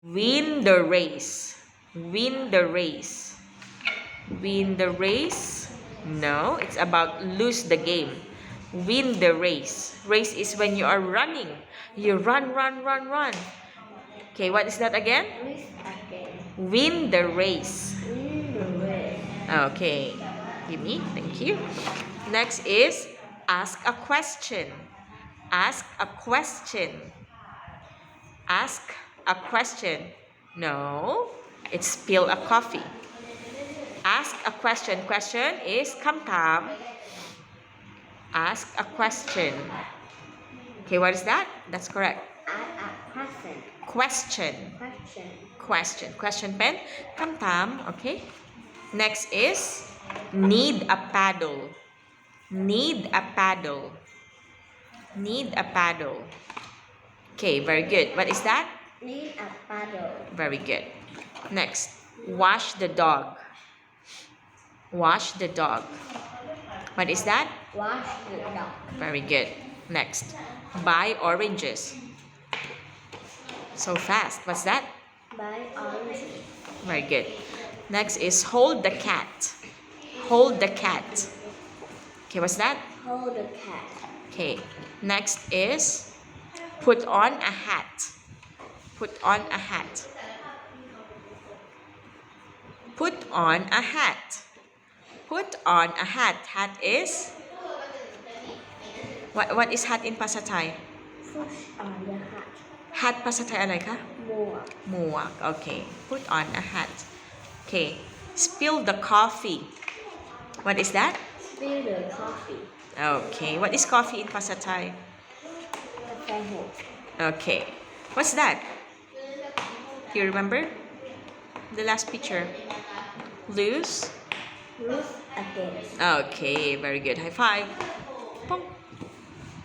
Win the race. Win the race. Win the race. No, it's about lose the game. Win the race. Race is when you are running. You run, run, run, run. Okay, what is that again? Win the race. Win the race. Okay, give me. Thank you. Next is ask a question. Ask a question. Ask a question. No, it's spill a coffee. Ask a question. Question is căm thám. Ask a question. Okay, what is that? That's correct. Question. Question. Question pen. Căm thám. Okay. Next is need a paddle. Need a paddle. Need a paddle. Okay, very good. What is that? Need a paddle. Very good. Next, wash the dog. Wash the dog. What is that? Wash the dog. Very good. Next, buy oranges. So fast. What's that? Buy oranges. Very good. Next is hold the cat. Hold the cat. Okay, what's that? Hold the cat. Okay. Next is put on a hat. Put on a hat. Put on a hat. Put on a hat. Hat is? What is hat inภาษาไทย? Put on the hat. Hat ภาษาไทยอะไรคะ? หมวก. หมวก Okay. Put on a hat. Okay. Spill the coffee. What is that? Spill the coffee. Okay. What is coffee in ภาษาไทย? กาแฟหก. Okay. What's that? Do you remember? The last picture. Lose? Lose again. Okay. Very good. High five. Pong.